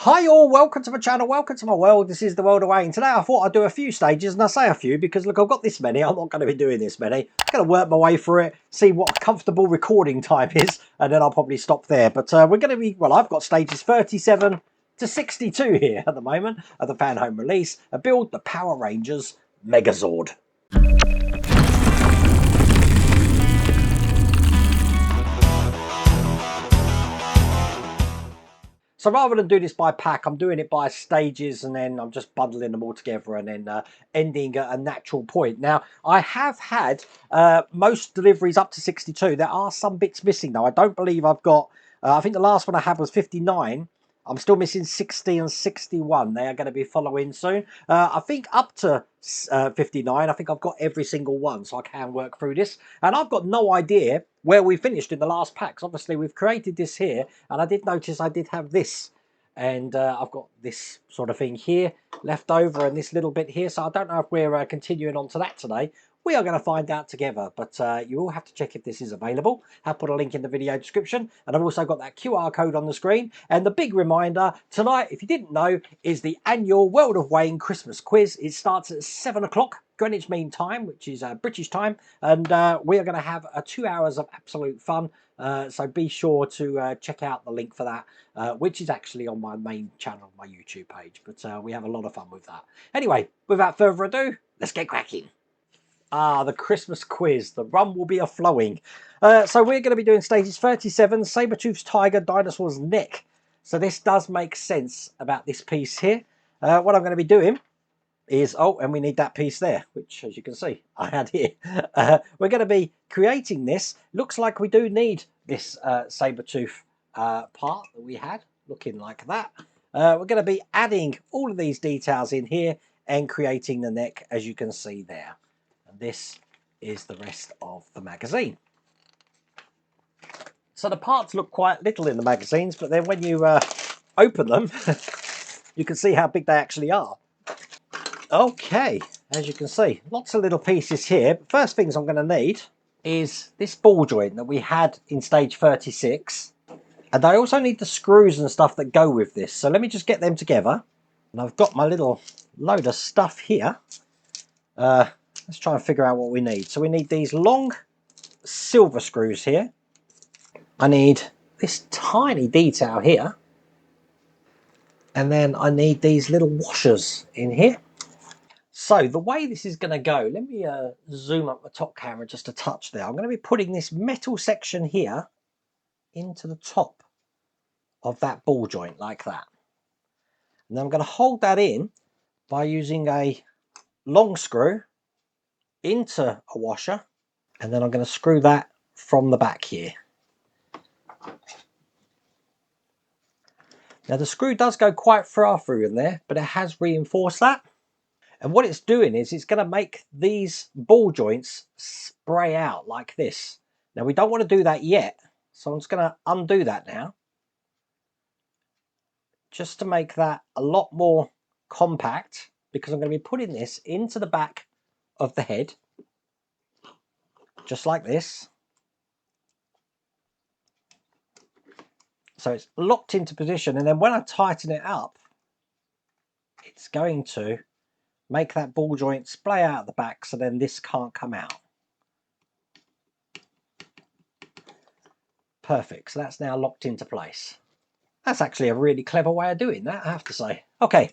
Hi all, welcome to my channel, welcome to my world. This is the world of Wayne. Today I thought I'd do a few stages, and I say a few because look, I've got this many. I'm not going to be doing this many. I'm going to work my way through it, see what a comfortable recording time is, and then I'll probably stop there. But we're going to be, well, I've got stages 37 to 62 here at the moment of the Fanhome release. A build the Power Rangers Megazord. So rather than do this by pack, I'm doing it by stages, and then I'm just bundling them all together and then ending at a natural point. Now, I have had most deliveries up to 62. There are some bits missing though. I don't believe I've got, I think the last one I had was 59. I'm still missing 60 and 61. They are going to be following soon. I think up to 59, I think I've got every single one, so I can work through this. And I've got no idea where we finished in the last packs. Obviously, we've created this here, and I did notice I did have this. And I've got this sort of thing here left over and this little bit here. So I don't know if we're continuing on to that today. We are going to find out together, but you will have to check if this is available. I've put a link in the video description, and I've also got that QR code on the screen. And the big reminder tonight, if you didn't know, is the annual World of Wayne Christmas quiz. It starts at 7 o'clock Greenwich Mean Time, which is British time, and we are going to have 2 hours of absolute fun. So be sure to check out the link for that, which is actually on my main channel, my YouTube page. But we have a lot of fun with that. Anyway, without further ado, let's get cracking. Ah, the Christmas quiz. The rum will be a-flowing. So we're going to be doing stages 37, Sabertooth Tiger, Dinosaur's Neck. So this does make sense about this piece here. What I'm going to be doing is, oh, and we need that piece there, which, as you can see, I had here. We're going to be creating this. Looks like we do need this Sabertooth part that we had, looking like that. We're going to be adding all of these details in here and creating the neck, as you can see there. And this is the rest of the magazine. So the parts look quite little in the magazines, but then when you open them, you can see how big they actually are. Okay, as you can see, lots of little pieces here. But first things I'm going to need is this ball joint that we had in stage 36. And I also need the screws and stuff that go with this. So let me just get them together. And I've got my little load of stuff here. Let's try and figure out what we need. So we need these long silver screws here. I need this tiny detail here. And then I need these little washers in here. So the way this is going to go, let me zoom up the top camera just a touch there. I'm going to be putting this metal section here into the top of that ball joint like that. And then I'm going to hold that in by using a long screw into a washer. And then I'm going to screw that from the back here. Now the screw does go quite far through in there, but it has reinforced that. And what it's doing is it's going to make these ball joints spray out like this. Now we don't want to do that yet, so I'm just going to undo that now. Just to make that a lot more compact, because I'm going to be putting this into the back of the head. Just like this. So it's locked into position, and then when I tighten it up, it's going to make that ball joint splay out the back, so then this can't come out. Perfect, so that's now locked into place. That's actually a really clever way of doing that, I have to say. Okay,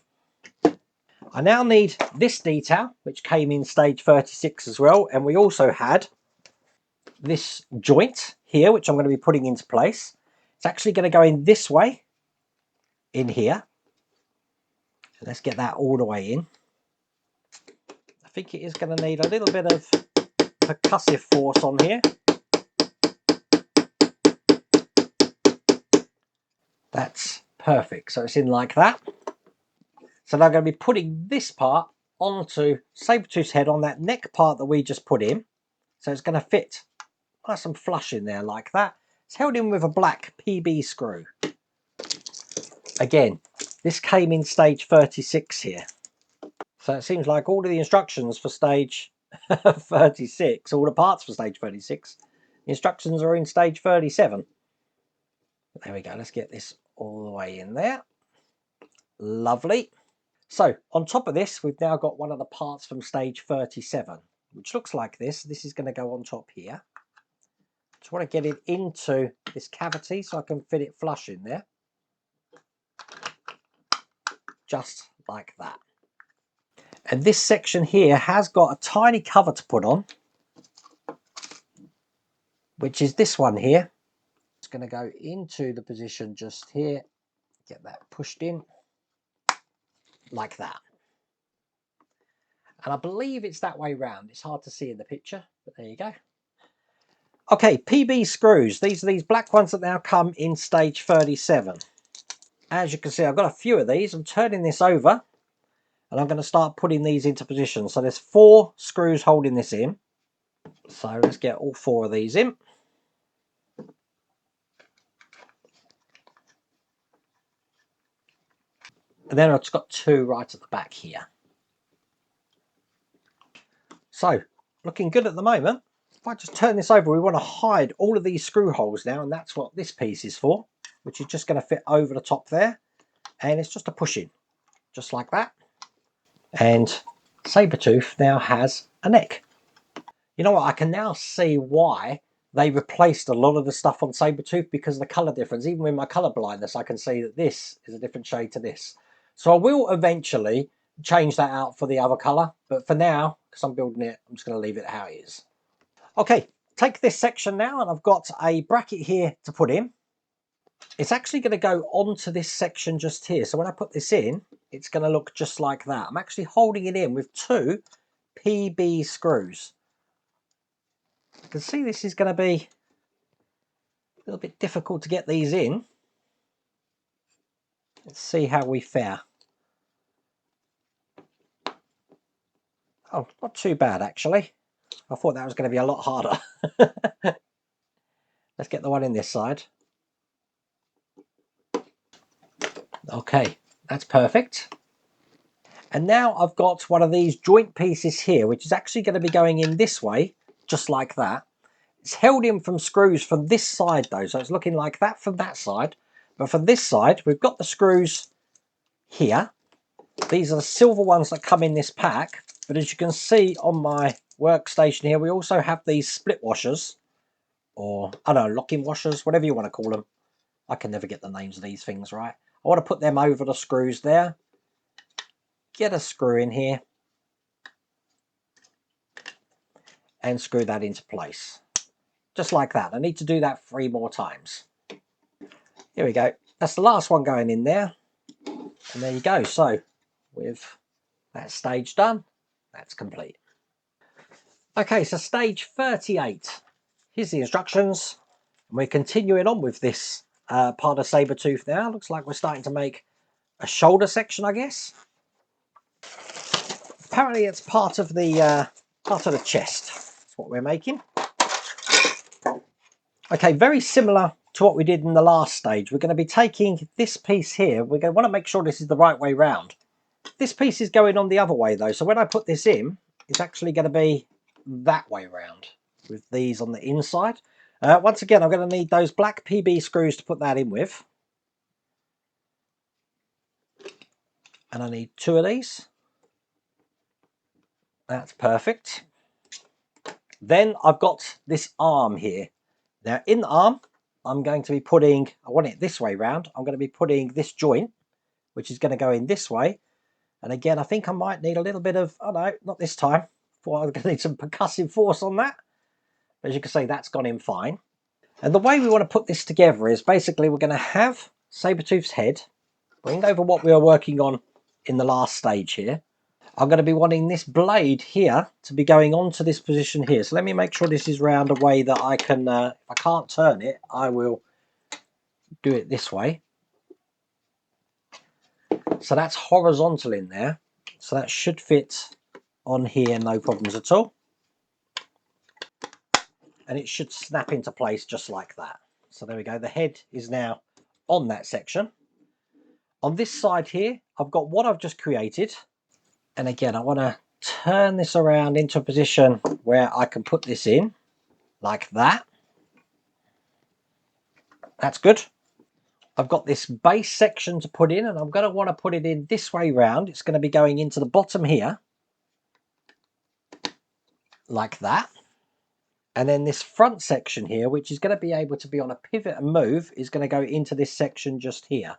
I now need this detail, which came in stage 36 as well, and we also had this joint here, which I'm going to be putting into place. It's actually going to go in this way, in here. Let's get that all the way in. I think it is going to need a little bit of percussive force on here. That's perfect. So it's in like that. So now I'm going to be putting this part onto Sabertooth's head on that neck part that we just put in. So it's going to fit nice and flush in there like that. It's held in with a black PB screw. Again, this came in stage 36 here. So it seems like all of the instructions for stage 36, all the parts for stage 36, the instructions are in stage 37. There we go, let's get this all the way in there. Lovely. So on top of this, we've now got one of the parts from stage 37, which looks like this. This is going to go on top here. Just want to get it into this cavity so I can fit it flush in there. Just like that. And this section here has got a tiny cover to put on, which is this one here. It's going to go into the position just here. Get that pushed in like that. And I believe it's that way round. It's hard to see in the picture, but there you go. Okay, PB screws. These are these black ones that now come in stage 37. As you can see, I've got a few of these. I'm turning this over and I'm going to start putting these into position. So there's 4 screws holding this in. So let's get all 4 of these in. And then I've just got 2 right at the back here. So looking good at the moment. If I just turn this over, we want to hide all of these screw holes now, and that's what this piece is for, which is just going to fit over the top there. And it's just a push in, just like that. And Sabertooth now has a neck. You know what, I can now see why they replaced a lot of the stuff on Sabertooth, because of the colour difference. Even with my colour blindness, I can see that this is a different shade to this. So I will eventually change that out for the other colour, but for now, because I'm building it, I'm just going to leave it how it is. Okay, take this section now, and I've got a bracket here to put in. It's actually going to go onto this section just here. So when I put this in, it's going to look just like that. I'm actually holding it in with 2 PB screws. You can see this is going to be a little bit difficult to get these in. Let's see how we fare. Oh, not too bad actually. I thought that was going to be a lot harder. Let's get the one in this side. Okay, that's perfect. And now I've got one of these joint pieces here, which is actually going to be going in this way, just like that. It's held in from screws from this side though, so it's looking like that from that side. But from this side, we've got the screws here. These are the silver ones that come in this pack. But as you can see on my workstation here, we also have these split washers, or I don't know, locking washers, whatever you want to call them. I can never get the names of these things right. I want to put them over the screws there. Get a screw in here and screw that into place. Just like that. I need to do that 3 more times. Here we go. That's the last one going in there. And there you go. So with that stage done, that's complete. Okay, so stage 38. Here's the instructions. And we're continuing on with this part of Sabertooth now. Looks like we're starting to make a shoulder section, I guess. Apparently it's part of the chest. That's what we're making. Okay, very similar to what we did in the last stage. We're going to be taking this piece here. We're going to want to make sure this is the right way round. This piece is going on the other way though, so when I put this in, it's actually going to be that way round with these on the inside. Once again, I'm going to need those black PB screws to put that in with. And I need 2 of these. That's perfect. Then I've got this arm here. Now in the arm, I'm going to be putting, I want it this way round, I'm going to be putting this joint, which is going to go in this way. And again, I think I might need a little bit of, oh no, not this time. I'm going to need some percussive force on that. As you can see, that's gone in fine. And the way we want to put this together is basically we're going to have Sabertooth's head, bring over what we were working on in the last stage here. I'm going to be wanting this blade here to be going on to this position here. So let me make sure this is round a way that I can, if I can't turn it, I will do it this way. So that's horizontal in there. So that should fit on here, no problems at all. And it should snap into place just like that. So there we go. The head is now on that section. On this side here, I've got what I've just created. And again, I want to turn this around into a position where I can put this in like that. That's good. I've got this base section to put in, and I'm going to want to put it in this way round. It's going to be going into the bottom here, like that. And then this front section here, which is going to be able to be on a pivot and move, is going to go into this section just here.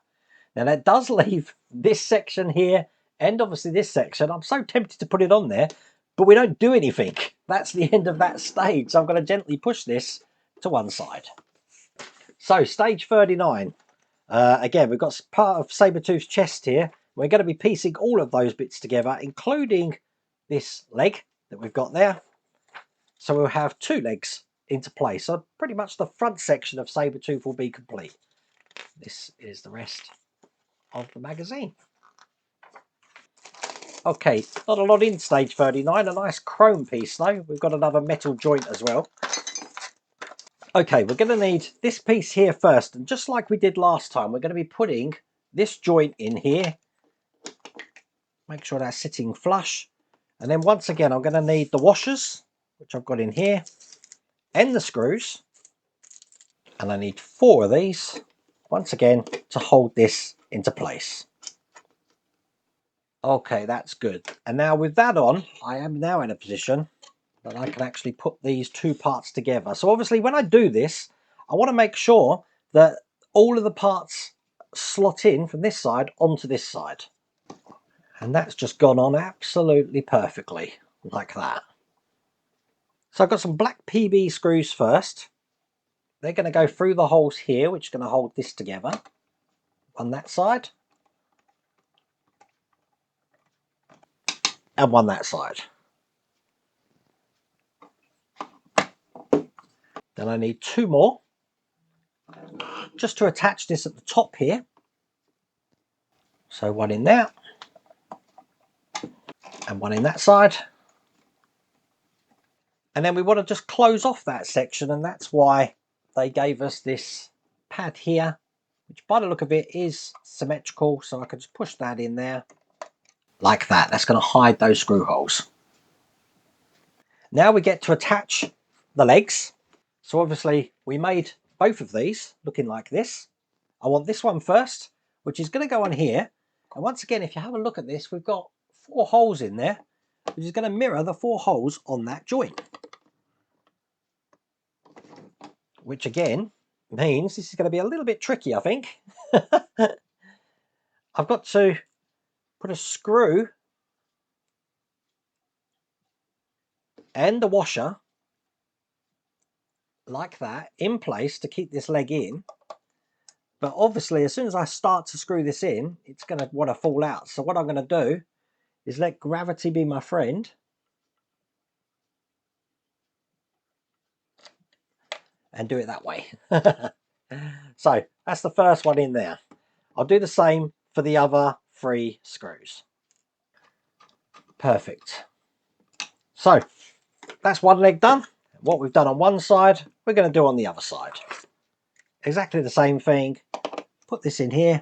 Now that does leave this section here and obviously this section. I'm so tempted to put it on there, but we don't do anything. That's the end of that stage. So I'm going to gently push this to one side. So stage 39. Again, we've got part of Sabertooth's chest here. We're going to be piecing all of those bits together, including this leg that we've got there. So we'll have two legs into place. So pretty much the front section of Sabertooth will be complete. This is the rest of the magazine. Okay, not a lot in stage 39. A nice chrome piece though. We've got another metal joint as well. Okay, we're going to need this piece here first. And just like we did last time, we're going to be putting this joint in here. Make sure that's sitting flush. And then once again, I'm going to need the washers, which I've got in here, and the screws. And I need 4 of these, once again, to hold this into place. Okay, that's good. And now with that on, I am now in a position that I can actually put these 2 parts together. So obviously when I do this, I want to make sure that all of the parts slot in from this side onto this side. And that's just gone on absolutely perfectly, like that. So I've got some black PB screws first. They're going to go through the holes here, which is going to hold this together on that side. And one that side. Then I need 2 more, just to attach this at the top here. So one in there, and one in that side. And then we want to just close off that section, and that's why they gave us this pad here, which by the look of it is symmetrical, so I can just push that in there like that. That's going to hide those screw holes. Now we get to attach the legs. So obviously we made both of these looking like this. I want this one first, which is going to go on here. And once again, if you have a look at this, we've got 4 holes in there, which is going to mirror the 4 holes on that joint. Which again means this is going to be a little bit tricky, I think. I've got to put a screw and the washer like that in place to keep this leg in. But obviously, as soon as I start to screw this in, it's going to want to fall out. So what I'm going to do is let gravity be my friend. And do it that way. So that's the first one in there. I'll do the same for the other 3 screws. Perfect. So that's one leg done. What we've done on one side, we're going to do on the other side. Exactly the same thing. Put this in here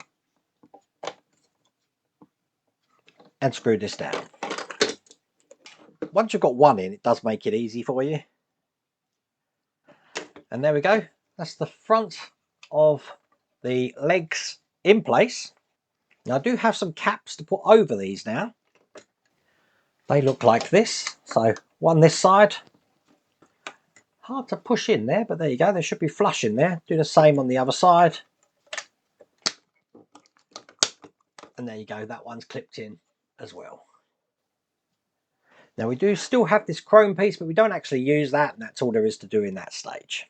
and screw this down. Once you've got one in, it does make it easy for you. And there we go. That's the front of the legs in place. Now I do have some caps to put over these now. They look like this. So one this side. Hard to push in there, but there you go. They should be flush in there. Do the same on the other side. And there you go. That one's clipped in as well. Now we do still have this chrome piece, but we don't actually use that, and that's all there is to do in that stage.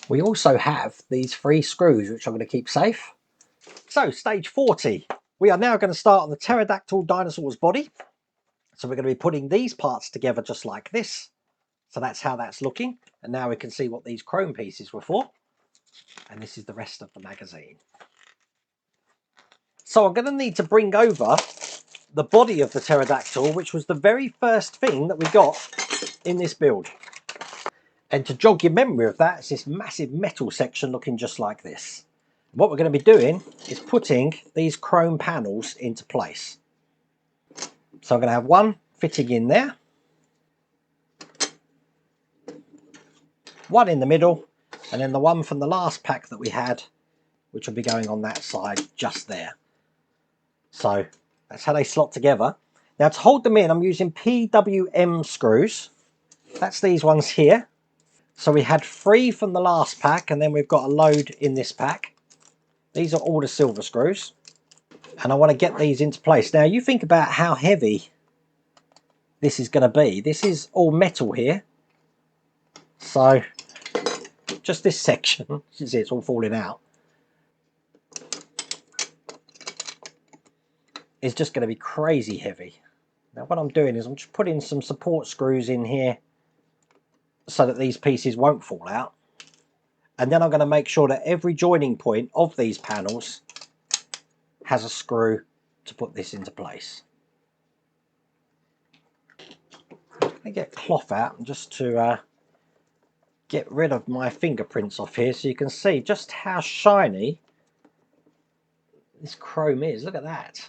We also have these 3 screws, which I'm going to keep safe. So stage 40. We are now going to start on the Pterodactyl Dinosaur's body. So we're going to be putting these parts together just like this. So that's how that's looking. And now we can see what these chrome pieces were for. And this is the rest of the magazine. So I'm going to need to bring over the body of the pterodactyl, which was the very first thing that we got in this build. And to jog your memory of that, it's this massive metal section looking just like this. What we're going to be doing is putting these chrome panels into place. So I'm going to have one fitting in there, one in the middle, and then the one from the last pack that we had which will be going on that side just there. So that's how they slot together. Now to hold them in, I'm using PWM screws. That's these ones here. So we had 3 from the last pack, and then we've got a load in this pack. These are all the silver screws. And I want to get these into place. Now you think about how heavy this is going to be. This is all metal here. So just this section, you can see it's all falling out, is just going to be crazy heavy. Now what I'm doing is I'm just putting some support screws in here so that these pieces won't fall out. And then I'm going to make sure that every joining point of these panels has a screw to put this into place. I'm going to get cloth out just to get rid of my fingerprints off here so you can see just how shiny this chrome is. Look at that.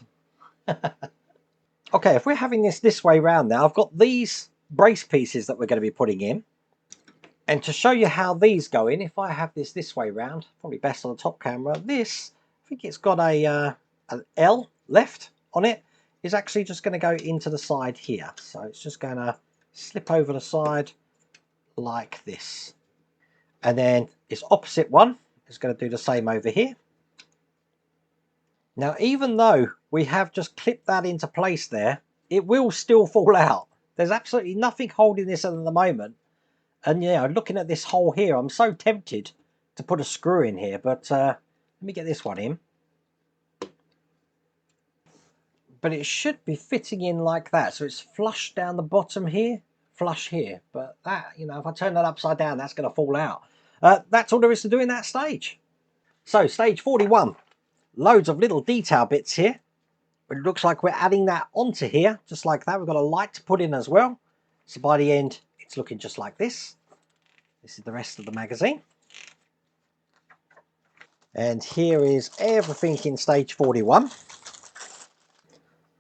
Okay, if we're having this way round now, I've got these brace pieces that we're going to be putting in. And to show you how these go in, if I have this way round, probably best on the top camera, this, I think it's got an L left on it, is actually just going to go into the side here. So it's just going to slip over the side like this. And then its opposite one is going to do the same over here. Now, even though we have just clipped that into place there, it will still fall out. There's absolutely nothing holding this at the moment. And yeah, looking at this hole here, I'm so tempted to put a screw in here, but let me get this one in. But it should be fitting in like that. So it's flush down the bottom here, flush here. But that, you know, if I turn that upside down, that's going to fall out. That's all there is to do in that stage. So stage 41, loads of little detail bits here. But it looks like we're adding that onto here, just like that. We've got a light to put in as well. So by the end, it's looking just like this. This is the rest of the magazine. And here is everything in stage 41.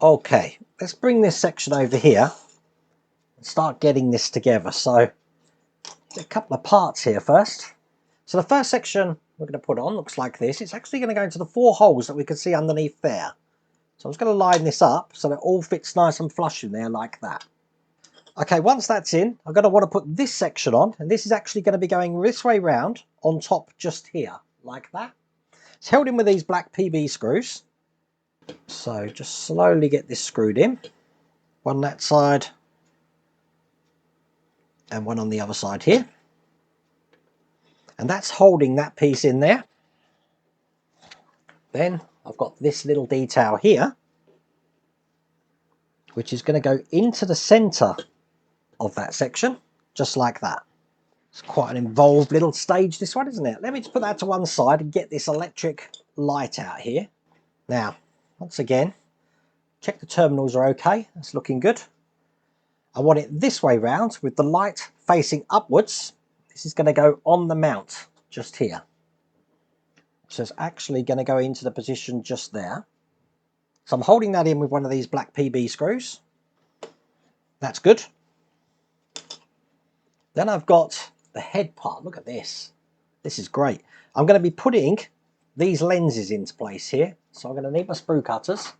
Okay, let's bring this section over here and start getting this together. So, a couple of parts here first. So the first section we're going to put on looks like this. It's actually going to go into the 4 holes that we can see underneath there. So I'm just going to line this up so that it all fits nice and flush in there like that. Okay, once that's in, I'm going to want to put this section on, and this is actually going to be going this way round on top just here, like that. It's held in with these black PB screws. So just slowly get this screwed in. One that side, and one on the other side here. And that's holding that piece in there. Then I've got this little detail here, which is going to go into the center of that section, just like that. It's quite an involved little stage, this one, isn't it? Let me just put that to one side and get this electric light out here. Now, once again, check the terminals are okay. That's looking good. I want it this way round with the light facing upwards. This is going to go on the mount just here. So it's actually going to go into the position just there. So I'm holding that in with one of these black PB screws. That's good. Then I've got the head part. Look at this. This is great. I'm going to be putting these lenses into place here. So I'm going to need my sprue cutters.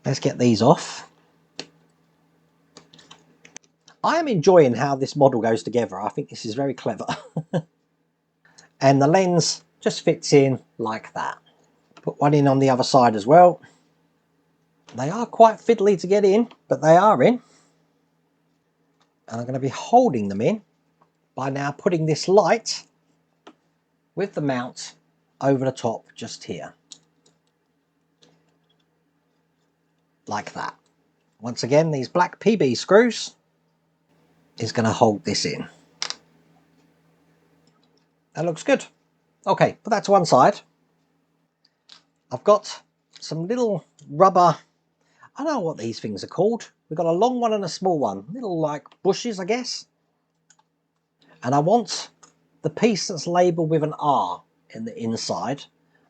Let's get these off. I am enjoying how this model goes together. I think this is very clever. And the lens just fits in like that. Put one in on the other side as well. They are quite fiddly to get in, but they are in. And I'm going to be holding them in by now putting this light with the mount over the top just here. Like that. Once again, these black PB screws is going to hold this in. That looks good. Okay, put that to one side. I've got some little rubber, I don't know what these things are called. We've got a long one and a small one. Little like bushes, I guess. And I want the piece that's labelled with an R in the inside.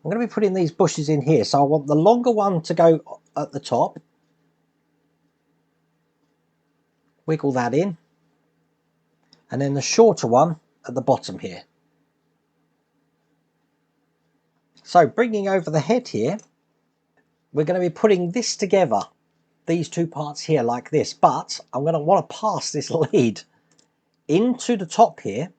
I'm going to be putting these bushes in here. So I want the longer one to go at the top. Wiggle that in. And then the shorter one at the bottom here. So bringing over the head here, we're going to be putting this together, these two parts here like this, but I'm going to want to pass this lead into the top here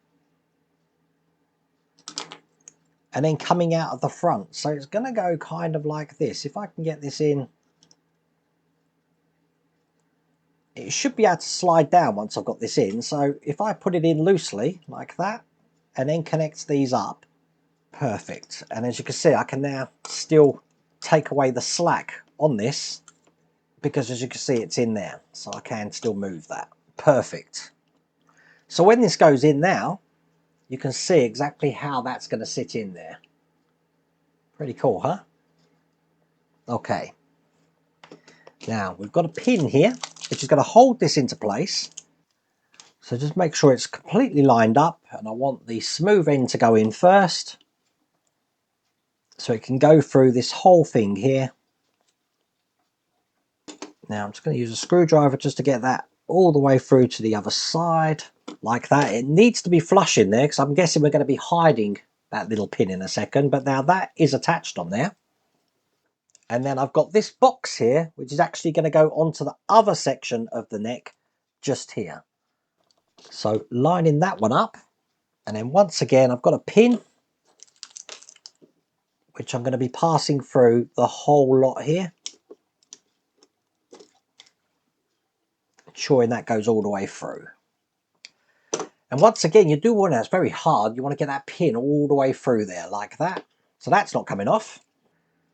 and then coming out of the front. So it's going to go kind of like this. If I can get this in, it should be able to slide down once I've got this in. So if I put it in loosely like that and then connect these up, perfect. And as you can see, I can now still take away the slack on this because as you can see, it's in there. So I can still move that. Perfect. So when this goes in now, you can see exactly how that's going to sit in there. Pretty cool, huh? Okay. Now we've got a pin here, which is going to hold this into place. So just make sure it's completely lined up, and I want the smooth end to go in first. So it can go through this whole thing here. Now I'm just going to use a screwdriver just to get that all the way through to the other side, like that. It needs to be flush in there, because I'm guessing we're going to be hiding that little pin in a second, but now that is attached on there. And then I've got this box here, which is actually going to go onto the other section of the neck, just here. So lining that one up, and then once again I've got a pin, which I'm going to be passing through the whole lot here, ensuring that goes all the way through. And once again, you do want to, it's very hard, you want to get that pin all the way through there like that. So that's not coming off.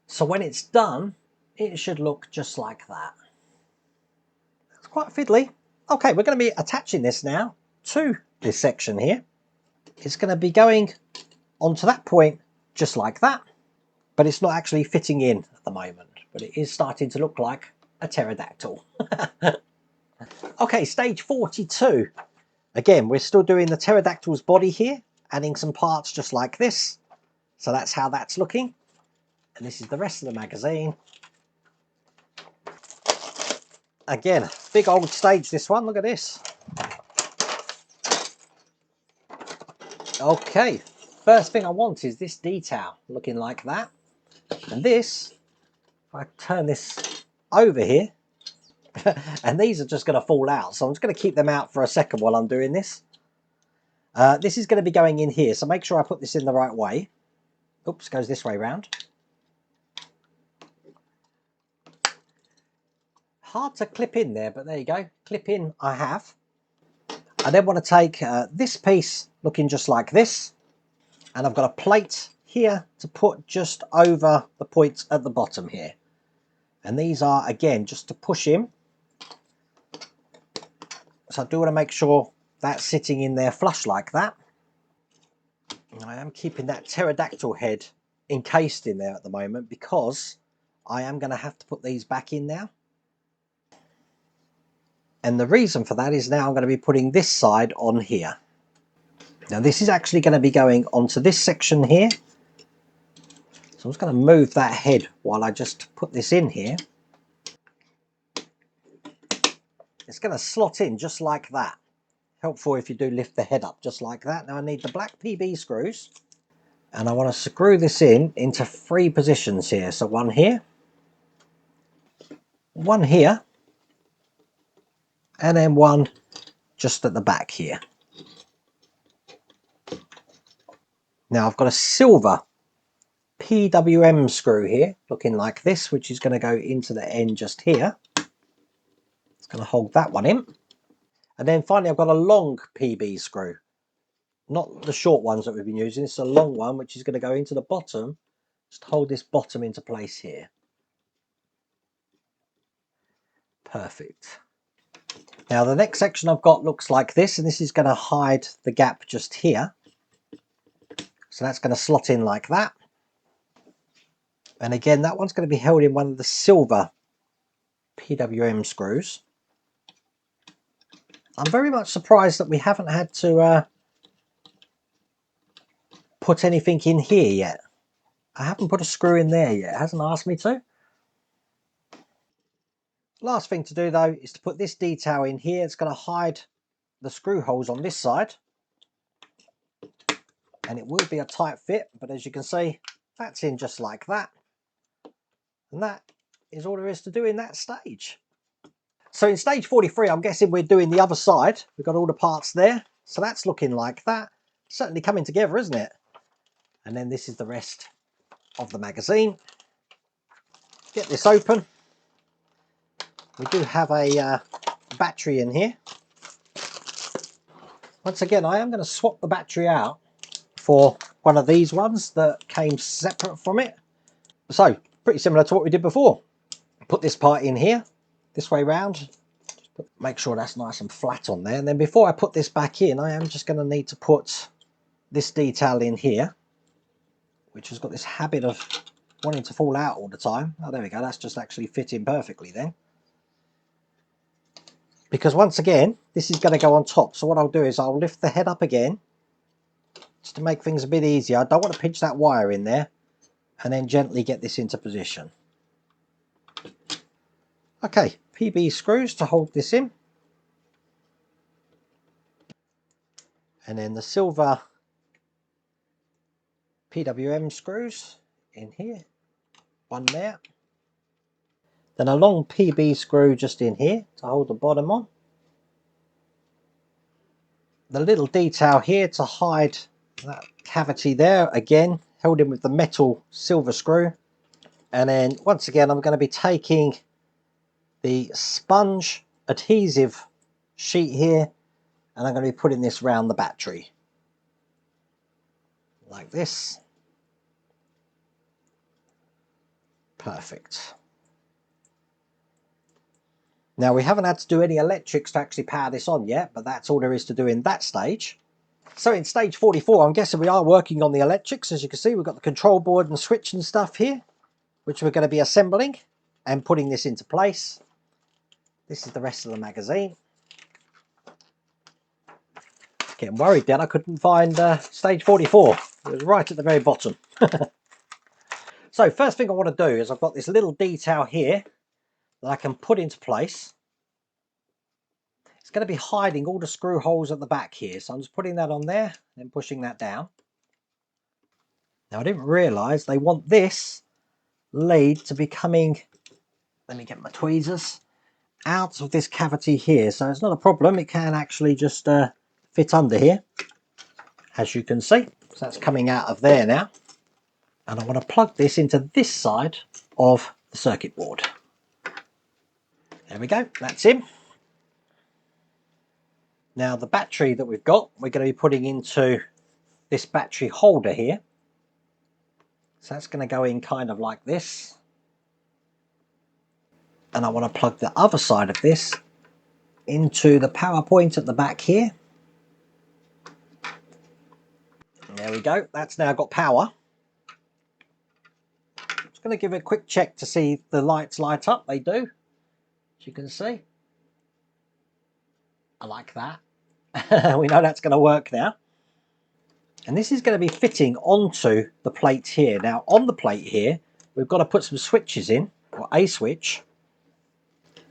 So when it's done, it should look just like that. It's quite fiddly. Okay, we're going to be attaching this now to this section here. It's going to be going onto that point just like that, but it's not actually fitting in at the moment, but it is starting to look like a pterodactyl. Okay, stage 42. Again, we're still doing the pterodactyl's body here, adding some parts just like this. So that's how that's looking. And this is the rest of the magazine. Again, big old stage this one, look at this. Okay, first thing I want is this detail looking like that. And this, if I turn this over here, and these are just going to fall out. So I'm just going to keep them out for a second while I'm doing this. This is going to be going in here, so make sure I put this in the right way. Oops, goes this way round. Hard to clip in there, but there you go. Clip in I have. I then want to take this piece looking just like this, and I've got a plate here to put just over the point at the bottom here. And these are, again, just to push in. So I do want to make sure that's sitting in there flush like that. And I am keeping that pterodactyl head encased in there at the moment because I am going to have to put these back in now. And the reason for that is now I'm going to be putting this side on here. Now this is actually going to be going onto this section here. So I'm just going to move that head while I just put this in here. It's going to slot in just like that. Helpful if you do lift the head up just like that. Now I need the black PB screws. And I want to screw this in into 3 positions here. So one here. One here. And then one just at the back here. Now I've got a silver PWM screw here, looking like this, which is going to go into the end just here. It's going to hold that one in. And then finally I've got a long PB screw. Not the short ones that we've been using, it's a long one which is going to go into the bottom. Just hold this bottom into place here. Perfect. Now the next section I've got looks like this, and this is going to hide the gap just here. So that's going to slot in like that. And again, that one's going to be held in one of the silver PWM screws. I'm very much surprised that we haven't had to put anything in here yet. I haven't put a screw in there yet. It hasn't asked me to. Last thing to do though is to put this detail in here. It's going to hide the screw holes on this side. And it will be a tight fit, but as you can see, That's in just like that. And that is all there is to do in that stage. So in stage 43, I'm guessing we're doing the other side. We've got all the parts there. So that's looking like that. Certainly coming together, isn't it? And then this is the rest of the magazine. Get this open. We do have a battery in here. Once again, I am going to swap the battery out for one of these ones that came separate from it. So pretty similar to what we did before. Put this part in here, this way round. Make sure that's nice and flat on there. And then before I put this back in, I am just going to need to put this detail in here, which has got this habit of wanting to fall out all the time. Oh, there we go. That's just actually fitting perfectly then. Because once again, this is going to go on top. So what I'll do is I'll lift the head up again, just to make things a bit easier. I don't want to pinch that wire in there, and then gently get this into position. Okay, PB screws to hold this in. And then the silver PWM screws in here. One there. Then a long PB screw just in here to hold the bottom on. The little detail here to hide that cavity there, again held in with the metal silver screw. And then once again I'm going to be taking the sponge adhesive sheet here, and I'm going to be putting this around the battery like this. Perfect. Now we haven't had to do any electrics to actually power this on yet, but that's all there is to do in that stage. So in stage 44, I'm guessing we are working on the electrics. As you can see, we've got the control board and switch and stuff here, which we're going to be assembling and putting this into place. This is the rest of the magazine. Getting worried then I couldn't find stage 44. It was right at the very bottom. So first thing I want to do is I've got this little detail here that I can put into place. It's going to be hiding all the screw holes at the back here. So I'm just putting that on there and pushing that down. Now I didn't realise they want this lead to be coming, let me get my tweezers, out of this cavity here. So it's not a problem, it can actually just fit under here, as you can see. So that's coming out of there now. And I want to plug this into this side of the circuit board. There we go, that's in. Now the battery that we've got, we're going to be putting into this battery holder here. So that's going to go in kind of like this. And I want to plug the other side of this into the power point at the back here. There we go, that's now got power. Just going to give it a quick check to see if the lights light up. They do, as you can see. I like that. We know that's going to work now. And this is going to be fitting onto the plate here. Now on the plate here, we've got to put some switches in, or a switch.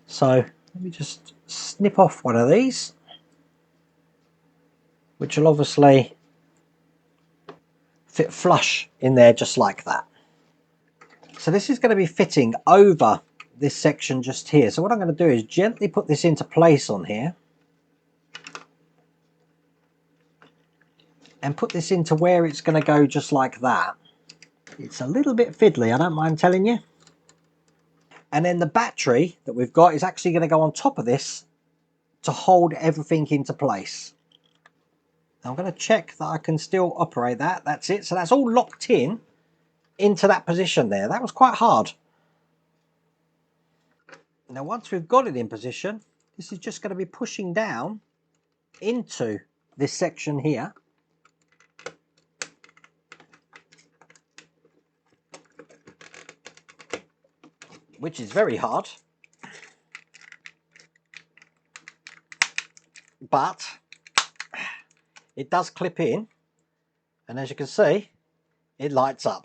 So let me just snip off one of these, which will obviously fit flush in there just like that. So this is going to be fitting over this section just here. So what I'm going to do is gently put this into place on here. And put this into where it's going to go just like that. It's a little bit fiddly, I don't mind telling you. And then the battery that we've got is actually going to go on top of this to hold everything into place. Now I'm going to check that I can still operate that. That's it. So that's all locked in into that position there. That was quite hard. Now once we've got it in position, this is just going to be pushing down into this section here. Which is very hard, but it does clip in, and as you can see, it lights up.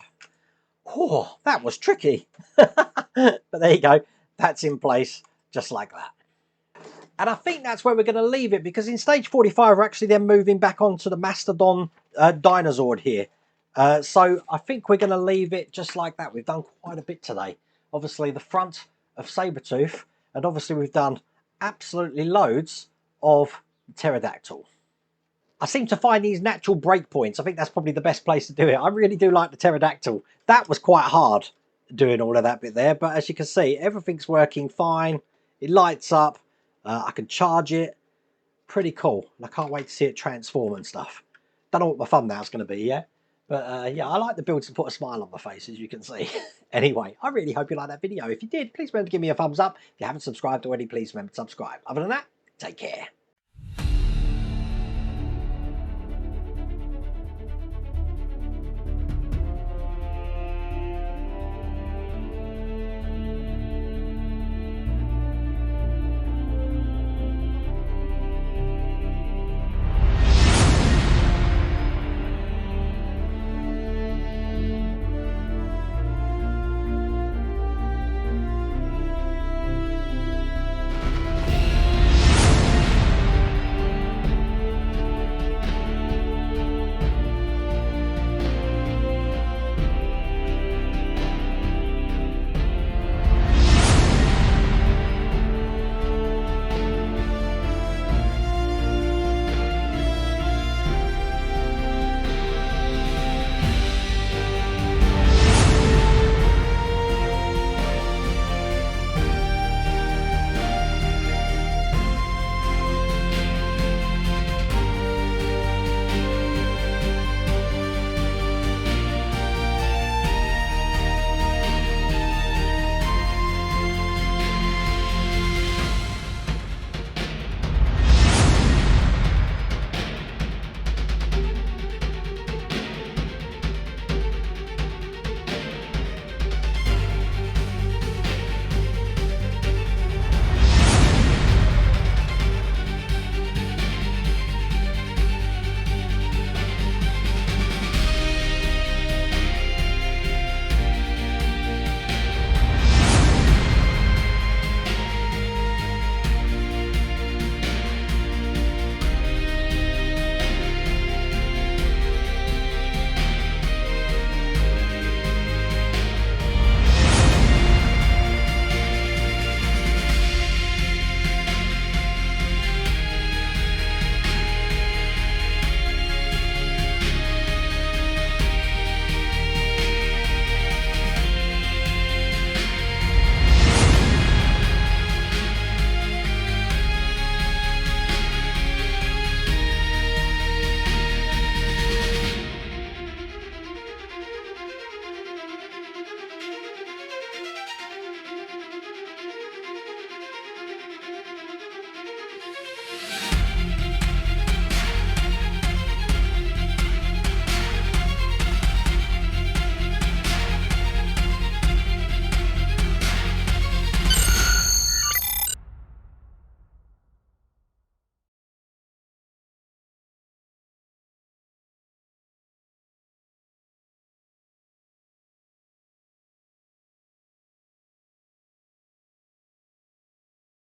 Oh, that was tricky. But there you go, that's in place just like that. And I think that's where we're going to leave it, because in stage 45 we're actually then moving back onto the Mastodon Dinozord here, So I think we're going to leave it just like that. We've done quite a bit today. Obviously the front of Sabertooth, and obviously we've done absolutely loads of Pterodactyl. I seem to find these natural breakpoints. I think that's probably the best place to do it. I really do like the Pterodactyl. That was quite hard doing all of that bit there, but as you can see, everything's working fine. It lights up. I can charge it. Pretty cool. And I can't wait to see it transform and stuff. Don't know what my thumbnail's going to be yet. But yeah, I like the build to put a smile on my face, as you can see. Anyway, I really hope you liked that video. If you did, please remember to give me a thumbs up. If you haven't subscribed already, please remember to subscribe. Other than that, take care.